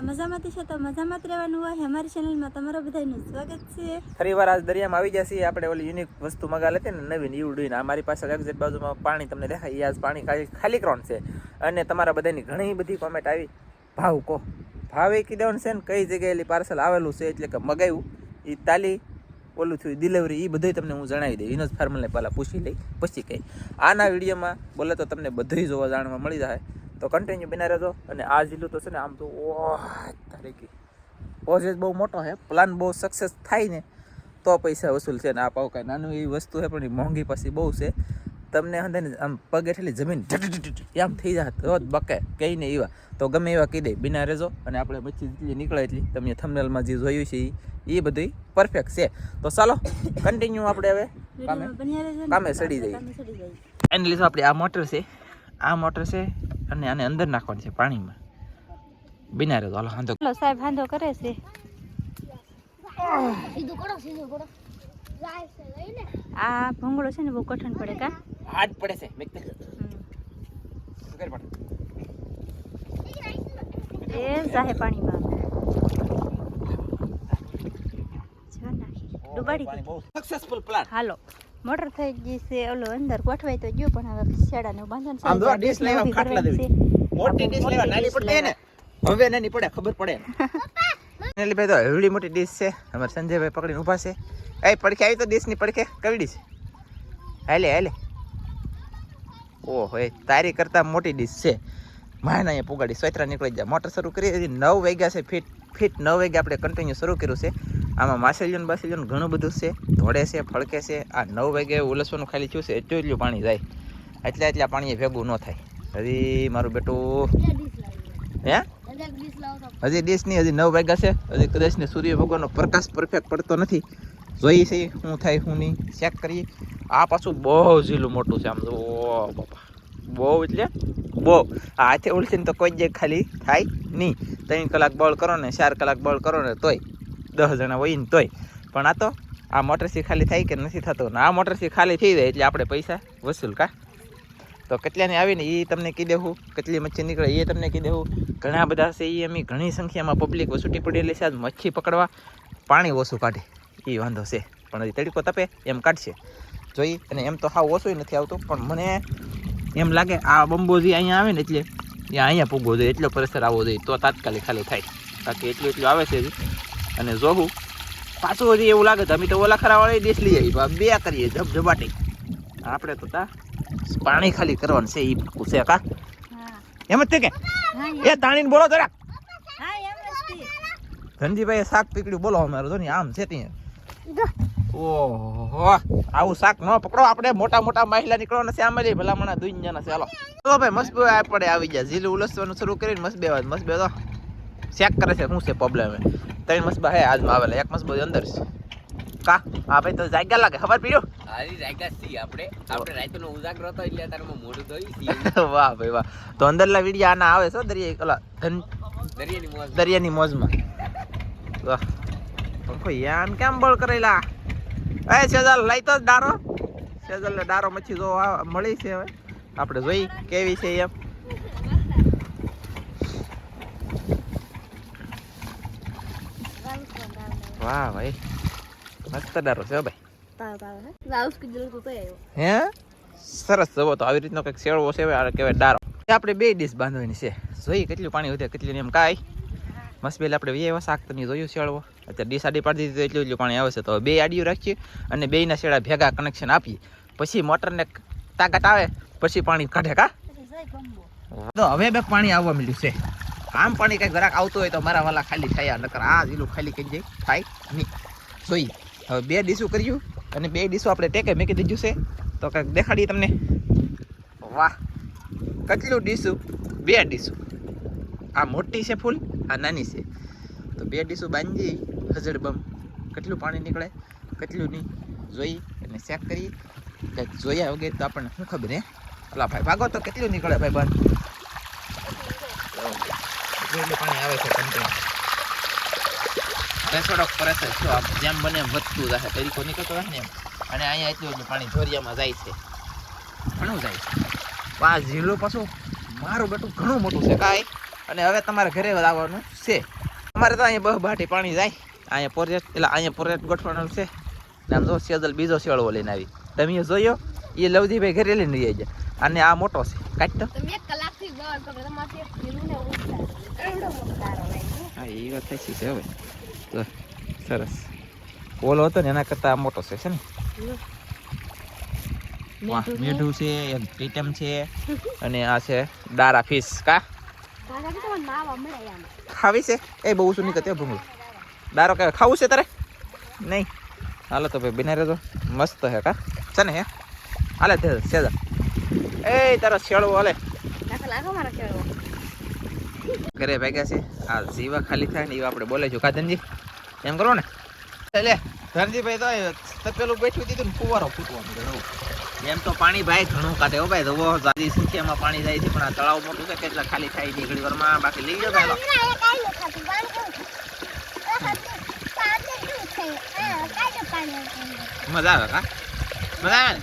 મજામાં છે તો મજામાં જ રહેવાનું હોય. અમારી ચેનલમાં તમારા બધાનું સ્વાગત છે. ફરીવાર આજ દરિયામાં આવી જશે. આપણે ઓલી યુનિક વસ્તુ મગાવી હતી ને નવીન યુડીને અમારી પાસે એક્ઝેક્ટ બાજુમાં પાણી તમને દેખાય. એ આજ પાણી ખાલી ગ્રાઉન્ડ છે અને તમારા બધાની ઘણી બધી કોમેન્ટ આવી ભાવ કહો. ભાવ એ કીધું છે ને કઈ જગ્યાએ પાર્સલ આવેલું છે એટલે કે મગાવ્યું એ તાલી ઓલું થયું ડિલિવરી એ બધું તમને હું જણાવી દઈ. વિનોદ ફાર્મલને પહેલાં પૂછી લઈ પછી કંઈ આના વિડીયોમાં બોલે તો તમને બધું જોવા જાણવા મળી જાય. તો કન્ટિન્યુ બના રહેજો. અને આ જિલ્લો તો છે ને આમ તો તારીખી પ્રોજેક્ટ બહુ મોટો છે, પ્લાન બહુ સક્સેસ થાય ને તો પૈસા વસૂલ છે. ને આ પાવ કાંઈ નાનું એવી વસ્તુ છે પણ એ મોંઘી પાછી બહુ છે. તમને હંધે ને આમ પગ હેઠળની જમીન આમ થઈ જાય તો જ બકે કંઈ ને એવા તો ગમે એવા કહી દે બિના રહેજો. અને આપણે મચ્છી જેટલી નીકળે એટલી તમે થંબનેલમાં જે જોયું છે એ બધું પરફેક્ટ છે. તો ચાલો કન્ટિન્યુ આપણે હવે કામે સડી જઈએ. એની લીધે આપણે આ મોટર છે, આ મોટર છે અને આને અંદર નાખવાની છે પાણીમાં. બિના રહેજો. હાલો હાંધો સાહેબ હાંધો કરે છે. આ ભૂંગળો છે ને બહુ કઠણ પડે કા હાથ પડે છે મેક એ જાહે પાણીમાં ડુબાડી બહુ સક્સેસફુલ પ્લાન. હાલો મોટર થઈ ગઈ છે. ઓલો અંદર ગોઠવાય તો ગયો પણ હવે શેડાને બાંધન છે. આમ જો ડીશ લેવા ખાટલા દેવી મોટી ડીશ લેવા નાની પડે ને હવે નાની પડે ખબર પડે ને એટલે ભાઈ તો એવડી મોટી ડીશ છે. અમાર સંજયભાઈ પકડીને ઊભા છે. એ પડખે આવી તો ડીશ ની પડખે કઈ ડીશ હાલે હાલે. ઓહો એ તારી કરતા મોટી ડીશ છે. માયના અહીંયા પુગાડી સ્વેતરા નીકળી જાય. મોટર શરૂ કરી 9 વાગ્યા છે. ફીટ 9 વાગે આપણે કન્ટિન્યુ શરૂ કર્યું છે. આમાં માસેલિયન બાસેલિયન ઘણું બધું છે. ધોળે છે, ફળકે છે. આ 9 વાગે ઉલસવાનું ખાલી થયું છે એટલું પાણી જાય. એટલા પાણી ભેગું ન થાય. હજી મારું બેટું હે હજી ડીશ ની હજી 9 વાગ્યા છે. હજી કદાચ ને સૂર્ય ભગવાનનો પ્રકાશ પરફેક્ટ પડતો નથી. જોઈએ છે શું થાય શું નહીં ચેક કરીએ. આ પાછું બહુ ઝીલું મોટું છે. આમ તો બાપા બહુ એટલે બહુ આ હાથે ઉલસીને તો કોઈ જ ખાલી થાય નહીં. 3 કલાક બળ કરો ને 4 કલાક બળ કરો ને તોય 10 જણા હોય ને તોય. પણ આ તો આ મોટરથી ખાલી થાય કે નથી થતો ને આ મોટરથી ખાલી થઈ જાય એટલે આપણે પૈસા વસૂલ કા. તો કેટલાને આવીને એ તમને કહી દેવું, કેટલી મચ્છી નીકળે એ તમને કહી દેવું. ઘણા બધા છે એ અમે ઘણી સંખ્યામાં પબ્લિક વસૂટી પડેલી છે. આજ મચ્છી પકડવા પાણી ઓછું કાઢે એ વાંધો છે પણ હજી તડકો તપે એમ કાઢશે જોઈ. અને એમ તો હાવ ઓછું નથી આવતું પણ મને એમ લાગે આ બંબોજી અહીંયા આવે ને એટલે એ અહીંયા પૂગવો જોઈએ એટલો પરિસર આવવો જોઈએ તો તાત્કાલિક ખાલી થાય. બાકી એટલું આવે છે હજી. અને જોવું પાછું હજી એવું લાગે તો અમે તો ઓલા ખરાવાળી ડીશ લઈ આવી બે કરીએ ધબધબાટી. આપણે તો તા પાણી ખાલી કરવાનું છે એ છે કા એમ જ છે કે એ તાણીને બોલો જરા. ધનજીભાઈ શાક પીકડ્યું બોલો અમારું જો ને આમ છે ત્યાં. ઓહો આવું શાક ન પકડો. આપણે મોટા મોટા મહિલા નીકળવાના છે આમાં ભલામણા દુનિયાના છે. હાલો તો ભાઈ મસ્બે પડે આવી ગયા. ઝીલું ઉલસવાનું શરૂ કરીને મસ્બે તો ચેક કરે છે શું છે પ્રોબ્લેમ. 3 મસ્બા હે આજમાં આવેલા. એક મસ્બો અંદર છે કા. હા ભાઈ તો જાગ્યા લાગે ખબર પીડ્યો. આરી જાગ્યા સી આપણે રાતનો ઉજાગરો હતો એટલે તારમાં મોઢું ધોઈ સી. વાહ ભાઈ વાહ. તો અંદરલા વિડિયા આના આવે છે દરિયા કલા દરિયાની મોજમાં. વાહ કોઈ આમ કેમ બળ કરેલા. એ સેજલ લઈ તો ડારો. સેજલ ને ડારો મચ્છી જો મળી છે. હવે આપણે જોઈ કેવી છે એમ. વાહ ભાઈ મસ્ત ડારો છે ભાઈ. હે સરસ જવો તો આવી રીતનો કંઈક શેળવો છે કહેવાય ડારો. આપણે 2 ડીશ બાંધવાની છે. જોઈ કેટલું પાણી વધે કેટલી એમ કાંઈ મસ્ત બેલ આપણે બે શાક તમે જોયું શેળવો. અત્યારે ડીશ આડી પાડી દીધી એટલું પાણી આવે છે તો 2 આડીઓ રાખીએ અને 2ના શેડા ભેગા કનેક્શન આપીએ પછી મોટરને તાકાત આવે પછી પાણી કાઢે કા. તો હવે બે પાણી આવવા મળ્યું છે. આમ પાણી કંઈક જરાક આવતું હોય તો મારા વાલા ખાલી થયા નકર આ જીલું ખાલી કઈ જાય થાય નહીં. જોઈ હવે 2 ડીશું કર્યું અને 2 ડીશો આપણે ટેકે મૂકી દીધું છે તો કંઈક દેખાડીએ તમને. વાહ કેટલું ડીશું 2 ડીશું. આ મોટી છે ફૂલ આ નાની છે તો 2 ડીશું બાંધી હજડ બમ કેટલું પાણી નીકળે કેટલું નહીં જોઈ અને ચેક કરી. કંઈક જોયા વગેરે તો આપણને શું ખબર હે. અલા ભાઈ ભાગો તો કેટલું નીકળે ભાઈ બંધ. એટલું પાણી આવે છે કન્ટિન્યુ. થોડોક પ્રેશર છો આમ જેમ બને એમ વધતું જાય તરીકો નીકળતો હોય ને એમ. અને અહીંયા એટલું પાણી ધોરિયામાં જાય છે ઘણું જાય છે. આ ઝીલું પાછું મારું બેટું ઘણું મોટું છે કાંઈ અને હવે તમારે ઘરે આવવાનું છે. અમારે તો અહીંયા બાટી પાણી જાય, અહીંયા પ્રોજેક્ટ એટલે અહીંયા પ્રોજેક્ટ ગોઠવાનું છે. ને આમ જો સેજલ બીજો શેળવો લઈને આવી, તમે જોયો એ લવજીભાઈ ઘરે લઈને રહી જાય. અને આ મોટો છે કાઢ તો. હા એ વાત થઈ છે. હવે તો સરસ ઓલો હતો ને એના કરતા આ મોટો છે ને. વાહ મીઠું છે, એક ટીટમ છે, અને આ છે દારા ફિશ. કા ખાવી છે? એ બહુ શું નહીં કરતી ભૂંગળું. દારો કે ખાવું છે તારે? નહીં હાલો તો ભાઈ બિના રહેજો. મસ્ત હે કા છે ને? હે હાલે તે સેજા એ તારો શેળવો હાલે ઘરે ભાગ્યા છે. આ જીવા ખાલી થાય ને એવા આપણે બોલે છું. કાધનજી એમ કરો ને. લે ધનજીભાઈ તો પેલું બેઠું દીધું ને ફુવારો ફૂટવાનું. એમ તો પાણી ભાઈ ઘણું કાઢે હો ભાઈ. જવો જાજી સંખ્યામાં પાણી જાય છે, પણ આ તળાવ મોટું છે કેટલા ખાલી થાય છે ઘડી વારમાં. બાકી લઈ જાઓ ભાઈ. મજા આવે કા? મજા આવે ને?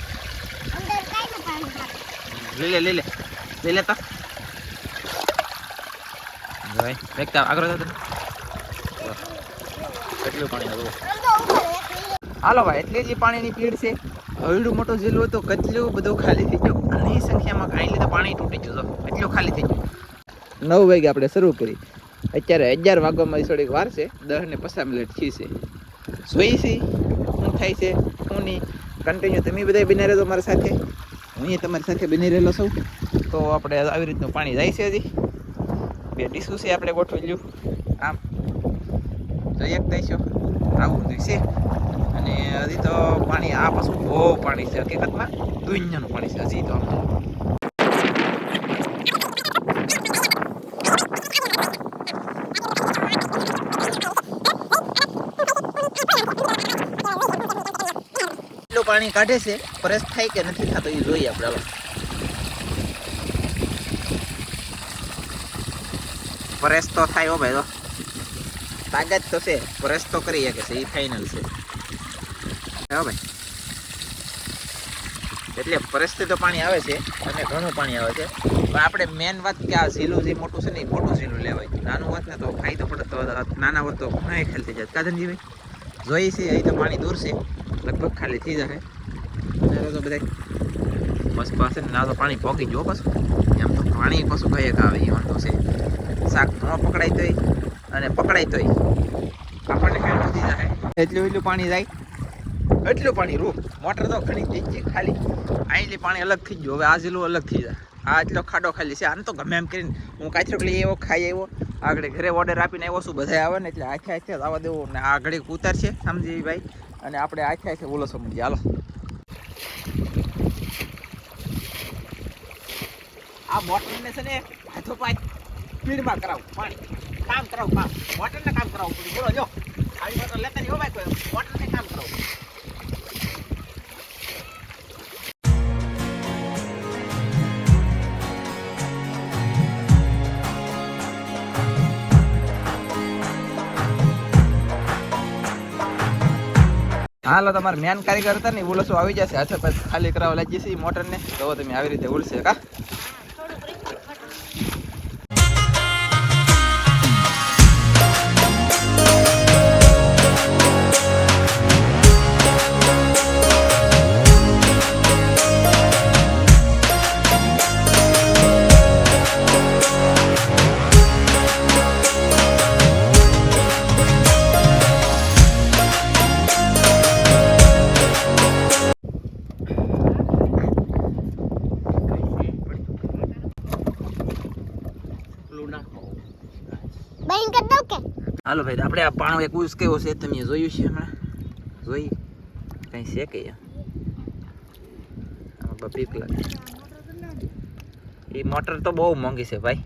લઈ લે તો ભાઈ દેખતા આગળ કેટલું પાણી હતું. હાલો ભાઈ એટલે જ પાણીની પીડ છે. હવડું મોટું જેલું હતું કેટલું બધું ખાલી થઈ ગયું. ઘણી સંખ્યામાં ખાઈ લીધું પાણી તૂટી ગયું. એટલું ખાલી થઈ ગયું. 9 વાગે આપણે શરૂ કરી, અત્યારે 11 વાગવામાં થોડીક વાર છે. 10 ને 50 મિનિટ થઈ છે. જોઈ છે શું થાય છે શું નહીં. કન્ટિન્યુ તમે બધા બની રહેજો મારી સાથે, હું તમારી સાથે બની રહેલો છું. તો આપણે આવી રીતનું પાણી જાય છે. હજી 2 ડીશું છે આપણે ગોઠવી લ્યું. આમ તો એક દઈશો આવું બધું છે. અને હજી તો પાણી આ પાછું બહુ પાણી છે હકીકતમાં. દુનિયાનું પાણી છે હજી તો. એટલું પાણી કાઢે છે, પ્રેસ થાય કે નથી થતો એ જોઈએ આપણે. પ્રેસ તો થાય હો ભાઈ. તો તાકાત તો છે, પ્રેસ તો કરી શકે છે, એ ફાઇનલ છે હો ભાઈ. એટલે પ્રેસથી તો પાણી આવે છે અને ઘણું પાણી આવે છે. પણ આપણે મેન વાત કે આ ઝીલું જે મોટું છે ને એ મોટું ઝીલું લેવાય. નાનું વાત ને તો ફાયદો પડે તો નાના વાત તો ઘણા ખાલી થઈ જાય. કાદનજીભાઈ જોઈએ છે અહીં તો પાણી દૂર છે, લગભગ ખાલી થઈ જશે. તો બધા બસ પાસે ના તો પાણી પોકી જો પાછું. એમ તો પાણી પાછું કઈ આવે એ વાંધો છે. શાક ન પકડાય તોય અને પકડાય તોય આપણને ખાલી થઈ જાય. એટલું પાણી જાય, એટલું પાણી રૂ. મોટર તો ઘણી થઈ ગઈ ખાલી. અહીંથી પાણી અલગ થઈ ગયું. હવે આ જેલું અલગ થઈ જાય. આ એટલો ખાડો ખાલી છે. આને તો ગમે એમ કરીને હું કાચરોકલી એવો ખાઈ આવ્યો, આગળ ઘરે ઓર્ડર આપીને આવ્યો છું. બધા આવે ને એટલે આખે આખે આવવા દેવું. ને આ ઘડી ઉતારશે સમજી ભાઈ, અને આપણે આખે આખે બોલો સમજીએ. હાલો આ મોટરને છે ને હાથો પાય સ્પીડમાં કરાવું પાણી કામ કરાવું. કામ મોટરને કામ કરાવવું પડ્યું. બોલો જો આવી મોટર લેતા નહીં હો ભાઈ. કોઈ મોટરને કામ કરાવું. હાલો તમારે મેન કારીગર હતા ને બોલો શું આવી જશે. હાથે પછી ખાલી કરાવવા લાગી છે મોટરને. તો તમે આવી રીતે ઉડશે કા. હાલો ભાઈ આપણે આ પાણો એક ઉસ કેવો છે તમે જોયું છે હમણાં? જોઈ કઈ છે કે બીક લાગે. એ મોટર તો બહુ મોંઘી છે ભાઈ.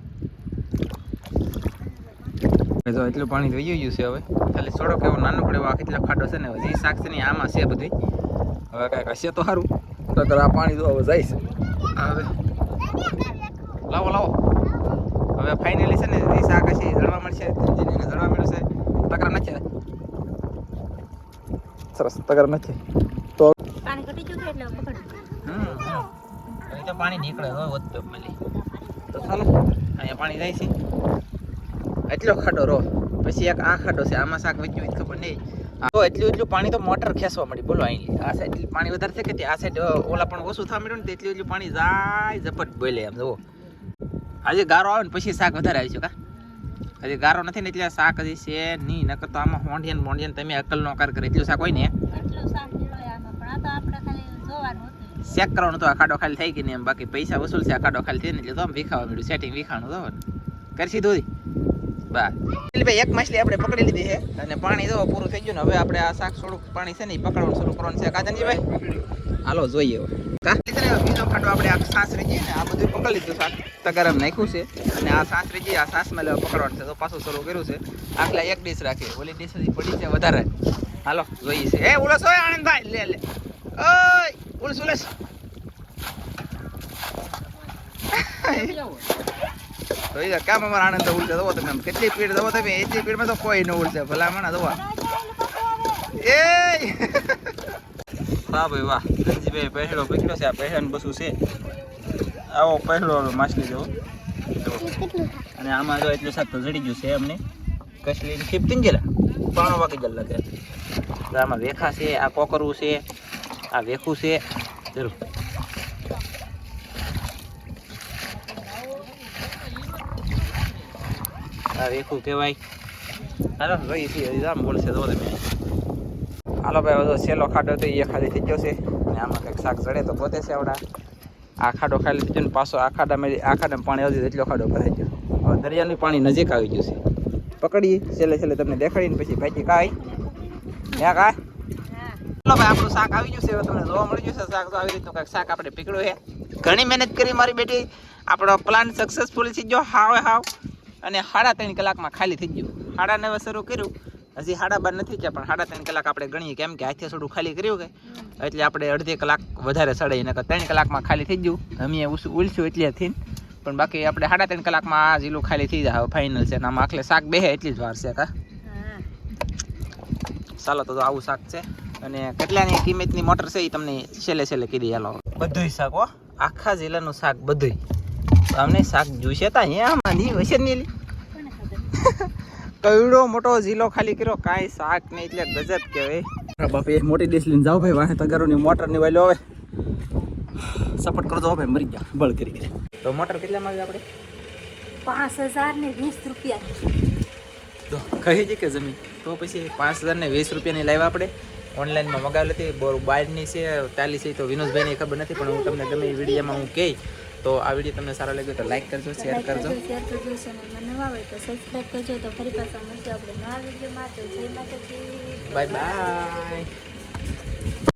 જો એટલું પાણી થઈ ગયું છે. હવે ખાલી થોડોક એવો નાનો પડે એવો કેટલો ખાડો છે ને હજી શાક છે ને આમાં છે બધું. હવે કાંઈક હશે તો સારું. તો આ પાણી જો હવે જાય છે. હવે લાવો લાવો. હવે ફાઇનલી છે ને એ શાક હશે જળવા મળશે. જળવા મળશે. તકરા નથી સરસ તકરા નથી તો પાણી ઘટી ગયું એટલે પકડ. તો પાણી નીકળે હવે વધતો મળી. તો ચાલો અહીંયા પાણી જાય છે. એટલો ખાડો રો, પછી એક આ ખાડો છે, આમાં શાક વેચ્યું હોય ખબર નહીં. તો એટલું પાણી તો મોટર ખેંચવા મળી. બોલો અહીં આ સાઈડ પાણી વધારે છે કે આ સાઈડ ઓલા પણ ઓછું થવા મળ્યું ને, એટલું પાણી જાય ઝપટ બોલે એમ. જુઓ આજે ગારો આવે ને પછી શાક વધારે આવી છે કા. હજી ગારો નથી ને એટલે શાક હજી છે નહીં. નકર તો આમાં હોંડિયન તમે અકલ નો કાર કરે એટલું શાક હોય ને ચેક કરવાનું તો આ ખાડો ખાલી થઈ ગઈ ને એમ. બાકી પૈસા વસૂલ છે આ ખાડો ખાલી થઈ ને એટલે તો આમ વિખાવા મળ્યું, સેટિંગ વિખાણું તો કરશી દોરી બસ. ભાઈ એક માછલી આપણે પકડી લીધી છે અને પાણી તો પૂરું થઈ ગયું ને. હવે આપણે આ શાક થોડુંક પાણી છે ને પકડવાનું શરૂ કરવાનું છે. કાજનજી ભાઈ હાલો જોઈએ બીજો ખાડો આપણે આ સાસરી જઈએ ને આ બધું પકડી લીધું શાક તગારામ નાખ્યું છે અને આ સાસરી જઈએ આ સાસમાં લેવા પકડવાનું છે. તો પાછું શરૂ કર્યું છે. આખલા એક ડીશ રાખી, ઓલી ડીશ પડી છે વધારે. હાલો જોઈએ છે. એ ઉલસ હોય આનંદભાઈ લે ઓય ઉલસ જોઈ કેમ અમારા આનંદ ઉલટે દવો તમે કેટલી સ્પીડ દવો તમે એટલી સ્પીડમાં તો કોઈ ન ઉલટે ભલામણ દવા. એ વાહ ભાઈ વાહ રણજીભાઈ પહેલો પકડ્યો છે. આ પહેલાનું બસું છે આવો પહેલો માછલી જેવો અને આમાં જો એટલું શાક તો જડી ગયું છે અમને. કસલી ખીપતી ગયેલા 3 વાગી ગયેલા લાગે. તો આમાં વેખા છે, આ કોકરવું છે, આ વેખું છે. જરૂર આ વેખું કહેવાય. હાલો રહી છે આમ બોલશે તો તમે. હાલો ભાઈ બધો સેલો ખાડો તો એ ખાલી થઈ ગયો છે અને આમાં કંઈક શાક જડે તો પોતે છે આવડા. આ ખાડો ખાલી થઈ ગયો ને પાછો આ ખાડામાં પાણી આવતું એટલો ખાડો ભરાઈ ગયો. હવે દરિયાનું પાણી નજીક આવી ગયું છે. પકડીએ છેલ્લે તમને દેખાડીને પછી ભાઈ કાંઈ ત્યાં કાંઈ. ચાલો ભાઈ આપણું શાક આવી ગયું છે. હવે તમને જોવા મળી ગયું છે શાક તો આવી રીતનું કંઈક શાક આપણે પકડ્યું છે. ઘણી મહેનત કરી મારી બેટી. આપણો પ્લાન સક્સેસફુલ થઈ ગયો હાવ અને 3.5 કલાકમાં ખાલી થઈ ગયું. 9:30 શરૂ કર્યું હજી 12:30 નથી થયા પણ 3.5 કલાક આપણે ગણીએ કેમ કે હાથે થોડું ખાલી કર્યું કે એટલે આપણે અડધી કલાક વધારે સડાઈ નકર 3 કલાકમાં ખાલી થઈ ગયું. અમે ઉલસ્યું એટલે થઈને પણ બાકી આપણે 3.5 કલાકમાં આ જીલું ખાલી થઈ જાય ફાઇનલ છે. આમાં આખલે શાક બેહે એટલી જ વાર છે કા. ચાલો તો આવું શાક છે અને કેટલાની કિંમતની મોટર છે એ તમને છેલ્લે કીધી. હાલો બધુંય શાક હો આખા જિલ્લાનું શાક બધુંય. અમને શાક જોઈશે તા આમાં નહીં હશે નહીં કવડો મોટો જિલ્લો ખાલી કર્યો કાંઈ શાક નહીં એટલે ગજબ કહેવાય. બાપી મોટી ડીશ લઈને જાઓ ભાઈ વાહે તગારોની મોટરની વાલો હવે સપોર્ટ કરજો ભાઈ મરી ગયા બળ કરી. તો મોટર કેટલામાં આવે આપણે 5020 રૂપિયા તો કહી છે કે જમીન તો પછી 5020 રૂપિયાની લાવ્યા આપણે. ઓનલાઈનમાં મગાવેલી હતી બહારની છે 40 છે તો વિનોદભાઈને ખબર નથી પણ હું તમને ગમે એ વિડીયોમાં હું કહી. તો આ વિડીયો તમને સારો લાગ્યો તો લાઈક કરજો, શેર કરજો, ચેનલમાં નવા હોય તો સબસ્ક્રાઇબ કરજો. તો ફરી પાછા મળશું આપણે નવા વિડીયોમાં. તો જય માતાજી, બાય બાય.